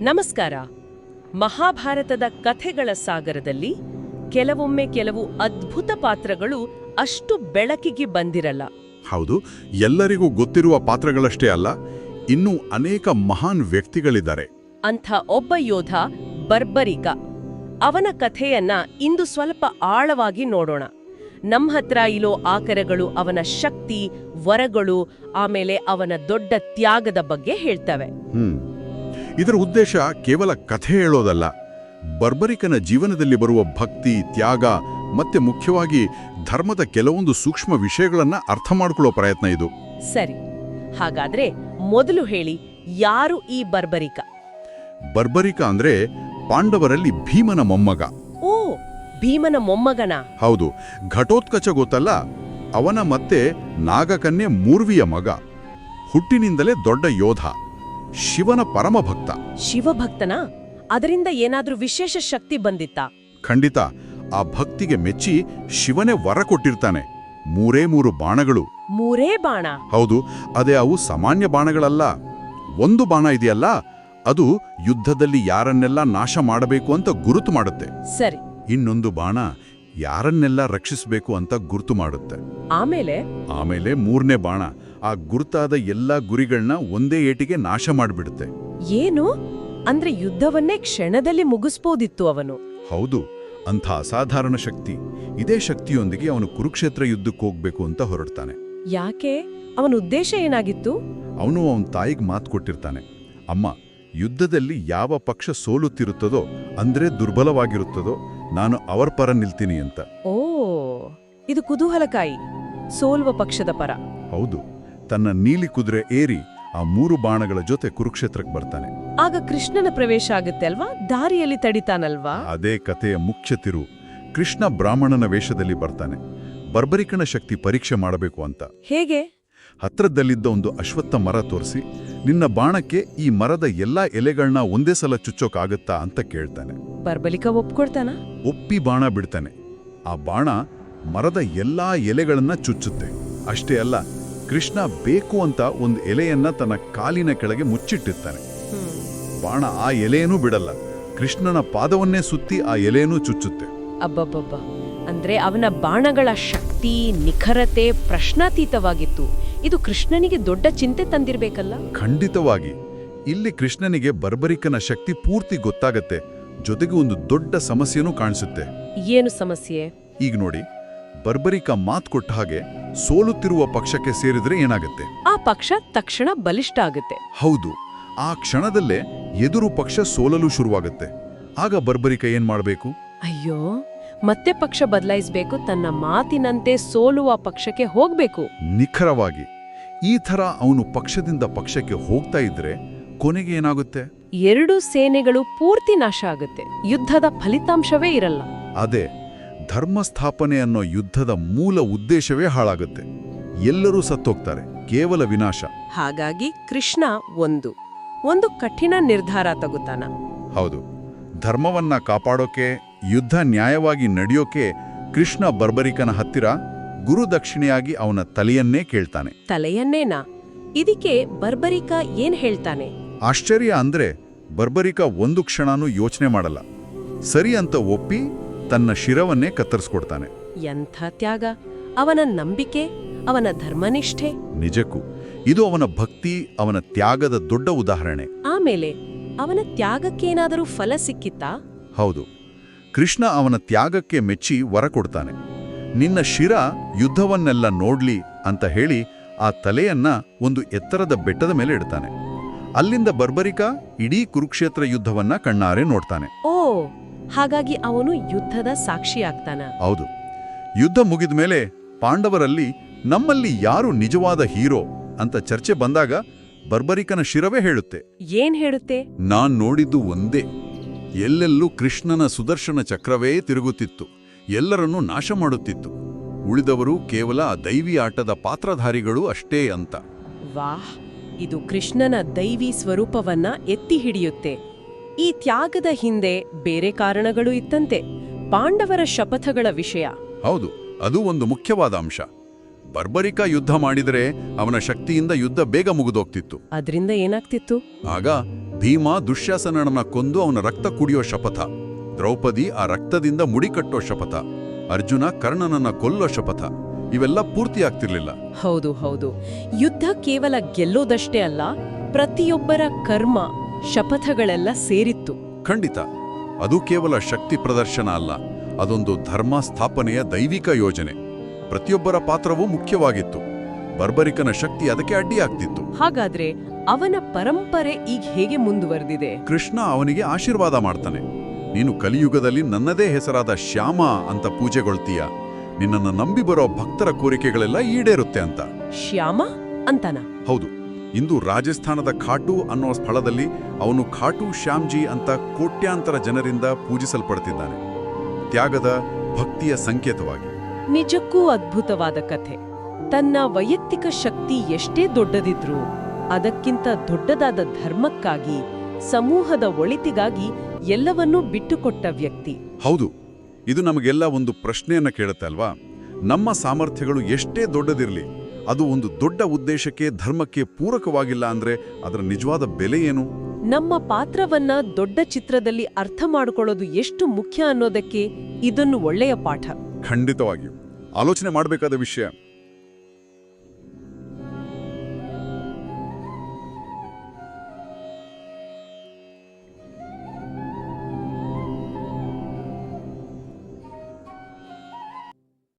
ನಮಸ್ಕಾರ. ಮಹಾಭಾರತದ ಕಥೆಗಳ ಸಾಗರದಲ್ಲಿ ಕೆಲವೊಮ್ಮೆ ಕೆಲವು ಅದ್ಭುತ ಪಾತ್ರಗಳು ಅಷ್ಟು ಬೆಳಕಿಗೆ ಬಂದಿರಲ್ಲ. ಹೌದು, ಎಲ್ಲರಿಗೂ ಗೊತ್ತಿರುವ ಪಾತ್ರಗಳಷ್ಟೇ ಅಲ್ಲ, ಇನ್ನೂ ಅನೇಕ ಮಹಾನ್ ವ್ಯಕ್ತಿಗಳಿದ್ದಾರೆ. ಅಂಥ ಒಬ್ಬ ಯೋಧ ಬರ್ಬರಿಕ. ಅವನ ಕಥೆಯನ್ನ ಇಂದು ಸ್ವಲ್ಪ ಆಳವಾಗಿ ನೋಡೋಣ. ನಮ್ಮ ಹತ್ರ ಇರೋ ಆಕರಗಳು ಅವನ ಶಕ್ತಿ, ವರಗಳು, ಆಮೇಲೆ ಅವನ ದೊಡ್ಡ ತ್ಯಾಗದ ಬಗ್ಗೆ ಹೇಳ್ತವೆ. ಇದರ ಉದ್ದೇಶ ಕೇವಲ ಕಥೆ ಹೇಳೋದಲ್ಲ, ಬರ್ಬರಿಕನ ಜೀವನದಲ್ಲಿ ಬರುವ ಭಕ್ತಿ, ತ್ಯಾಗ ಮತ್ತೆ ಮುಖ್ಯವಾಗಿ ಧರ್ಮದ ಕೆಲವೊಂದು ಸೂಕ್ಷ್ಮ ವಿಷಯಗಳನ್ನ ಅರ್ಥ ಮಾಡ್ಕೊಳ್ಳೋ ಪ್ರಯತ್ನ ಇದು. ಸರಿ, ಹಾಗಾದ್ರೆ ಮೊದಲು ಹೇಳಿ, ಯಾರು ಈ ಬರ್ಬರಿಕ? ಬರ್ಬರಿಕ ಅಂದ್ರೆ ಪಾಂಡವರಲ್ಲಿ ಭೀಮನ ಮೊಮ್ಮಗ. ಓ, ಭೀಮನ ಮೊಮ್ಮಗನ? ಹೌದು. ಘಟೋತ್ಕಚ ಗೊತ್ತಲ್ಲ, ಅವನ ಮತ್ತೆ ನಾಗಕನ್ಯೆ ಮೂರ್ವಿಯ ಮಗ. ಹುಟ್ಟಿನಿಂದಲೇ ದೊಡ್ಡ ಯೋಧ, ಶಿವನ ಪರಮಭಕ್ತ. ಶಿವಭಕ್ತನ? ಅದರಿಂದ ಏನಾದ್ರೂ ವಿಶೇಷ ಶಕ್ತಿ ಬಂದಿತ್ತಾ? ಖಂಡಿತ. ಆ ಭಕ್ತಿಗೆ ಮೆಚ್ಚಿ ಶಿವನೇ ವರ ಕೊಟ್ಟಿರ್ತಾನೆ. 3 ಬಾಣಗಳು. 3 ಬಾಣ? ಹೌದು. ಅದೇ ಅವು ಸಾಮಾನ್ಯ ಬಾಣಗಳಲ್ಲ. ಒಂದು ಬಾಣ ಇದೆಯಲ್ಲ, ಅದು ಯುದ್ಧದಲ್ಲಿ ಯಾರನ್ನೆಲ್ಲ ನಾಶ ಮಾಡಬೇಕು ಅಂತ ಗುರುತು ಮಾಡುತ್ತೆ. ಸರಿ. ಇನ್ನೊಂದು ಬಾಣ ಯಾರನ್ನೆಲ್ಲ ರಕ್ಷಿಸಬೇಕು ಅಂತ ಗುರುತು ಮಾಡುತ್ತೆ. ಆಮೇಲೆ 3ನೇ ಬಾಣ ಆ ಗುರುತಾದ ಎಲ್ಲಾ ಗುರಿಗಳನ್ನ ಒಂದೇ ಏಟಿಗೆ ನಾಶ ಮಾಡಿಬಿಡುತ್ತೆ. ಏನು ಅಂದ್ರೆ ಯುದ್ಧವನ್ನೇ ಕ್ಷಣದಲ್ಲಿ ಮುಗಿಸ್ಬೋದಿತ್ತು ಅವನು? ಹೌದು. ಅಂಥ ಅಸಾಧಾರಣ ಶಕ್ತಿ. ಇದೇ ಶಕ್ತಿಯೊಂದಿಗೆ ಅವನು ಕುರುಕ್ಷೇತ್ರ ಯುದ್ಧಕ್ಕೆ ಹೋಗ್ಬೇಕು ಅಂತ ಹೊರಡ್ತಾನೆ. ಯಾಕೆ? ಅವನ ಉದ್ದೇಶ ಏನಾಗಿತ್ತು? ಅವನು ಅವನ ತಾಯಿಗೆ ಮಾತು ಕೊಟ್ಟಿರ್ತಾನೆ, ಅಮ್ಮ, ಯುದ್ಧದಲ್ಲಿ ಯಾವ ಪಕ್ಷ ಸೋಲುತ್ತಿರುತ್ತದೋ ಅಂದ್ರೆ ದುರ್ಬಲವಾಗಿರುತ್ತದೋ ನಾನು ಅವರ ಪರ ನಿಲ್ತೀನಿ ಅಂತ. ಓ, ಇದು ಕುತೂಹಲಕಾಯಿ. ಸೋಲುವ ಪಕ್ಷದ ಪರ. ಹೌದು. ತನ್ನ ನೀಲಿ ಕುದುರೆ ಏರಿ ಆ 3 ಬಾಣಗಳ ಜೊತೆ ಕುರುಕ್ಷೇತ್ರಕ್ಕೆ ಬರ್ತಾನೆ. ಆಗ ಕೃಷ್ಣನ ಪ್ರವೇಶ ಆಗುತ್ತೆ ಅಲ್ವಾ? ದಾರಿಯಲ್ಲಿ ತಡಿತಾನಲ್ವಾ? ಅದೇ ಕಥೆಯ ಮುಖ್ಯ ತಿರು. ಕೃಷ್ಣ ಬ್ರಾಹ್ಮಣನ ವೇಷದಲ್ಲಿ ಬರ್ತಾನೆ, ಬರ್ಬರಿಕನ ಶಕ್ತಿ ಪರೀಕ್ಷೆ ಮಾಡಬೇಕು ಅಂತ. ಹೇಗೆ? ಹತ್ರದಲ್ಲಿದ್ದ ಒಂದು ಅಶ್ವತ್ಥ ಮರ ತೋರಿಸಿ, ನಿನ್ನ ಬಾಣಕ್ಕೆ ಈ ಮರದ ಎಲ್ಲಾ ಎಲೆಗಳನ್ನ ಒಂದೇ ಸಲ ಚುಚ್ಚೋಕಾಗತ್ತಾ ಅಂತ ಕೇಳ್ತಾನೆ. ಬರ್ಬರಿಕ ಒಪ್ಕೊಳ್ತಾನ? ಒಪ್ಪಿ ಬಾಣ ಬಿಡ್ತಾನೆ. ಆ ಬಾಣ ಮರದ ಎಲ್ಲಾ ಎಲೆಗಳನ್ನ ಚುಚ್ಚುತ್ತೆ. ಅಷ್ಟೇ ಅಲ್ಲ, ಕೃಷ್ಣ ಬೇಕು ಅಂತ ಒಂದು ಎಲೆಯನ್ನ ತನ್ನ ಕಾಲಿನ ಕೆಳಗೆ ಮುಚ್ಚಿಟ್ಟಿರ್ತಾನೆ. ಬಾಣ ಆ ಎಲೆಯನ್ನೂ ಬಿಡಲ್ಲ, ಕೃಷ್ಣನ ಪಾದವನ್ನೇ ಸುತ್ತಿ ಆ ಎಲೆಯನ್ನೂ ಚುಚ್ಚುತ್ತೆ. ಅಬ್ಬಬ್ಬಬ್ಬ! ಅಂದ್ರೆ ಅವನ ಬಾಣಗಳ ಶಕ್ತಿ, ನಿಖರತೆ ಪ್ರಶ್ನಾತೀತವಾಗಿತ್ತು. ಇದು ಕೃಷ್ಣನಿಗೆ ದೊಡ್ಡ ಚಿಂತೆ ತಂದಿರ್ಬೇಕಲ್ಲ? ಖಂಡಿತವಾಗಿ. ಇಲ್ಲಿ ಕೃಷ್ಣನಿಗೆ ಬರ್ಬರಿಕನ ಶಕ್ತಿ ಪೂರ್ತಿ ಗೊತ್ತಾಗತ್ತೆ. ಜೊತೆಗೆ ಒಂದು ದೊಡ್ಡ ಸಮಸ್ಯೆನೂ ಕಾಣಿಸುತ್ತೆ. ಏನು ಸಮಸ್ಯೆ? ಈಗ ನೋಡಿ, ಬರ್ಬರಿಕ ಮಾತು ಕೊಟ್ಟ ಹಾಗೆ ಸೋಲುತ್ತಿರುವ ಪಕ್ಷಕ್ಕೆ ಸೇರಿದ್ರೆ ಏನಾಗುತ್ತೆ? ಆ ಪಕ್ಷ ತಕ್ಷಣ ಬಲಿಷ್ಠ ಆಗುತ್ತೆ. ಹೌದು. ಆ ಕ್ಷಣದಲ್ಲೇ ಎದುರು ಪಕ್ಷ ಸೋಲಲು ಶುರುವಾಗುತ್ತೆ. ಆಗ ಬರ್ಬರಿಕ ಏನ್ ಮಾಡಬೇಕು? ಅಯ್ಯೋ, ಮತ್ತೆ ಪಕ್ಷ ಬದಲಾಯಿಸಬೇಕು. ತನ್ನ ಮಾತಿನಂತೆ ಸೋಲುವ ಪಕ್ಷಕ್ಕೆ ಹೋಗ್ಬೇಕು. ನಿಖರವಾಗಿ. ಈ ಥರ ಅವನು ಪಕ್ಷದಿಂದ ಪಕ್ಷಕ್ಕೆ ಹೋಗ್ತಾ ಇದ್ರೆ ಕೊನೆಗೆ ಏನಾಗುತ್ತೆ? 2 ಸೇನೆಗಳು ಪೂರ್ತಿ ನಾಶ ಆಗುತ್ತೆ. ಯುದ್ಧದ ಫಲಿತಾಂಶವೇ ಇರಲ್ಲ. ಅದೇ ಧರ್ಮಸ್ಥಾಪನೆ ಅನ್ನೋ ಯುದ್ಧದ ಮೂಲ ಉದ್ದೇಶವೇ ಹಾಳಾಗುತ್ತೆ. ಎಲ್ಲರೂ ಸತ್ತೋಗ್ತಾರೆ, ಕೇವಲ ವಿನಾಶ. ಹಾಗಾಗಿ ಕೃಷ್ಣ ಒಂದು ಕಠಿಣ ನಿರ್ಧಾರ ತಗುತ್ತಾನ. ಹೌದು. ಧರ್ಮವನ್ನ ಕಾಪಾಡೋಕೆ, ಯುದ್ಧ ನ್ಯಾಯವಾಗಿ ನಡೆಯೋಕೆ ಕೃಷ್ಣ ಬರ್ಬರಿಕನ ಹತ್ತಿರ ಗುರುದಕ್ಷಿಣೆಯಾಗಿ ಅವನ ತಲೆಯನ್ನೇ ಕೇಳ್ತಾನೆ. ತಲೆಯನ್ನೇನಾ? ಇದಕ್ಕೆ ಬರ್ಬರಿಕ ಏನ್ ಹೇಳ್ತಾನೆ? ಆಶ್ಚರ್ಯ ಅಂದ್ರೆ, ಬರ್ಬರಿಕ ಒಂದು ಕ್ಷಣನೂ ಯೋಚನೆ ಮಾಡಲ್ಲ. ಸರಿ ಅಂತ ಒಪ್ಪಿ ತನ್ನ ಶಿರವನ್ನೇ ಕತ್ತರಿಸ್ಕೊಡ್ತಾನೆ. ಎಂಥ ತ್ಯಾಗ! ಅವನ ನಂಬಿಕೆ, ಅವನ ಧರ್ಮನಿಷ್ಠೆ. ನಿಜಕ್ಕೂ ಇದು ಅವನ ಭಕ್ತಿ, ಅವನ ತ್ಯಾಗದ ದೊಡ್ಡ ಉದಾಹರಣೆ. ಆಮೇಲೆ ಅವನ ತ್ಯಾಗಕ್ಕೇನಾದರೂ ಫಲ ಸಿಕ್ಕಿತ್ತಾ? ಹೌದು. ಕೃಷ್ಣ ಅವನ ತ್ಯಾಗಕ್ಕೆ ಮೆಚ್ಚಿ ವರ ಕೊಡ್ತಾನೆ. ನಿನ್ನ ಶಿರ ಯುದ್ಧವನ್ನೆಲ್ಲ ನೋಡ್ಲಿ ಅಂತ ಹೇಳಿ ಆ ತಲೆಯನ್ನ ಒಂದು ಎತ್ತರದ ಬೆಟ್ಟದ ಮೇಲೆ ಇಡ್ತಾನೆ. ಅಲ್ಲಿಂದ ಬರ್ಬರಿಕ ಇಡೀ ಕುರುಕ್ಷೇತ್ರ ಯುದ್ಧವನ್ನ ಕಣ್ಣಾರೆ ನೋಡ್ತಾನೆ. ಓ, ಹಾಗಾಗಿ ಅವನು ಯುದ್ಧದ ಸಾಕ್ಷಿಯಾಗ್ತಾನ? ಹೌದು. ಯುದ್ಧ ಮುಗಿದ ಮೇಲೆ ಪಾಂಡವರಲ್ಲಿ ನಮ್ಮಲ್ಲಿ ಯಾರು ನಿಜವಾದ ಹೀರೋ ಅಂತ ಚರ್ಚೆ ಬಂದಾಗ ಬರ್ಬರಿಕನ ಶಿರವೇ ಹೇಳುತ್ತೆ. ಏನ್ ಹೇಳುತ್ತೆ? ನಾನ್ ನೋಡಿದ್ದು ಒಂದೇ. ಎಲ್ಲೆಲ್ಲೂ ಕೃಷ್ಣನ ಸುದರ್ಶನ ಚಕ್ರವೇ ತಿರುಗುತ್ತಿತ್ತು, ಎಲ್ಲರನ್ನೂ ನಾಶ ಮಾಡುತ್ತಿತ್ತು. ಉಳಿದವರು ಕೇವಲ ದೈವಿ ಆಟದ ಪಾತ್ರಧಾರಿಗಳು ಅಷ್ಟೇ ಅಂತ. ವಾಹ್! ಇದು ಕೃಷ್ಣನ ದೈವಿ ಸ್ವರೂಪವನ್ನ ಎತ್ತಿ ಹಿಡಿಯುತ್ತೆ. ಈ ತ್ಯಾಗದ ಹಿಂದೆ ಬೇರೆ ಕಾರಣಗಳು ಇತ್ತಂತೆ. ಪಾಂಡವರ ಶಪಥಗಳ ವಿಷಯ. ಹೌದು, ಅದು ಒಂದು ಮುಖ್ಯವಾದ ಅಂಶ. ಬರ್ಬರಿಕ ಯುದ್ಧ ಮಾಡಿದರೆ ಅವನ ಶಕ್ತಿಯಿಂದ ಯುದ್ಧ ಬೇಗ ಮುಗಿದೋಗ್ತಿತ್ತು. ಅದರಿಂದ ಏನಾಗ್ತಿತ್ತು? ಆಗ ಭೀಮ ದುಶ್ಯಾಸನನನ್ನ ಕೊಂದು ಅವನ ರಕ್ತ ಕುಡಿಯೋ ಶಪಥ, ದ್ರೌಪದಿ ಆ ರಕ್ತದಿಂದ ಮುಡಿ ಕಟ್ಟೋ ಶಪಥ, ಅರ್ಜುನ ಕರ್ಣನನ್ನ ಕೊಲ್ಲೋ ಶಪಥ ಇವೆಲ್ಲ ಪೂರ್ತಿಯಾಗ್ತಿರ್ಲಿಲ್ಲ. ಹೌದು ಹೌದು, ಯುದ್ಧ ಕೇವಲ ಗೆಲ್ಲೋದಷ್ಟೇ ಅಲ್ಲ, ಪ್ರತಿಯೊಬ್ಬರ ಕರ್ಮ ಶಪಥಗಳೆಲ್ಲ ಸೇರಿತ್ತು. ಖಂಡಿತ, ಅದು ಕೇವಲ ಶಕ್ತಿ ಪ್ರದರ್ಶನ ಅಲ್ಲ, ಅದೊಂದು ಧರ್ಮ ಸ್ಥಾಪನೆಯ ದೈವಿಕ ಯೋಜನೆ. ಪ್ರತಿಯೊಬ್ಬರ ಪಾತ್ರವೂ ಮುಖ್ಯವಾಗಿತ್ತು. ಬರ್ಬರಿಕನ ಶಕ್ತಿ ಅದಕ್ಕೆ ಅಡ್ಡಿಯಾಗ್ತಿತ್ತು. ಹಾಗಾದ್ರೆ ಅವನ ಪರಂಪರೆ ಈಗ ಹೇಗೆ ಮುಂದುವರೆದಿದೆ? ಕೃಷ್ಣ ಅವನಿಗೆ ಆಶೀರ್ವಾದ ಮಾಡ್ತಾನೆ. ನೀನು ಕಲಿಯುಗದಲ್ಲಿ ನನ್ನದೇ ಹೆಸರಾದ ಶ್ಯಾಮ ಅಂತ ಪೂಜೆಗೊಳ್ತೀಯ, ನಿನ್ನನ್ನು ನಂಬಿ ಬರೋ ಭಕ್ತರ ಕೋರಿಕೆಗಳೆಲ್ಲ ಈಡೇರುತ್ತೆ ಅಂತ. ಶ್ಯಾಮ ಅಂತನ? ಹೌದು. ಇಂದು ರಾಜಸ್ಥಾನದ ಖಾಟು ಅನ್ನೋ ಸ್ಥಳದಲ್ಲಿ ಅವನು ಖಾಟು ಶ್ಯಾಮ್ಜಿ ಅಂತ ಕೋಟ್ಯಾಂತರ ಜನರಿಂದ ಪೂಜಿಸಲ್ಪಡ್ತಿದ್ದಾನೆ, ತ್ಯಾಗದ ಭಕ್ತಿಯ ಸಂಕೇತವಾಗಿ. ನಿಜಕ್ಕೂ ಅದ್ಭುತವಾದ ಕಥೆ. ತನ್ನ ವೈಯಕ್ತಿಕ ಶಕ್ತಿ ಎಷ್ಟೇ ದೊಡ್ಡದಿದ್ರೂ ಅದಕ್ಕಿಂತ ದೊಡ್ಡದಾದ ಧರ್ಮಕ್ಕಾಗಿ, ಸಮೂಹದ ಒಳಿತಿಗಾಗಿ ಎಲ್ಲವನ್ನೂ ಬಿಟ್ಟುಕೊಟ್ಟ ವ್ಯಕ್ತಿ. ಹೌದು, ಇದು ನಮಗೆಲ್ಲ ಒಂದು ಪ್ರಶ್ನೆಯನ್ನ ಕೇಳುತ್ತೆ ಅಲ್ವಾ? ನಮ್ಮ ಸಾಮರ್ಥ್ಯಗಳು ಎಷ್ಟೇ ದೊಡ್ಡದಿರಲಿ, ಅದು ಒಂದು ದೊಡ್ಡ ಉದ್ದೇಶಕ್ಕೆ, ಧರ್ಮಕ್ಕೆ ಪೂರಕವಾಗಿಲ್ಲ ಅಂದ್ರೆ ಅದರ ನಿಜವಾದ ಬೆಲೆ ಏನು? ನಮ್ಮ ಪಾತ್ರವನ್ನ ದೊಡ್ಡ ಚಿತ್ರದಲ್ಲಿ ಅರ್ಥ ಮಾಡಿಕೊಳ್ಳೋದು ಎಷ್ಟು ಮುಖ್ಯ ಅನ್ನೋದಕ್ಕೆ ಇದೊಂದು ಒಳ್ಳೆಯ ಪಾಠ. ಖಂಡಿತವಾಗಿಯೂ ಆಲೋಚನೆ ಮಾಡಬೇಕಾದ ವಿಷಯ.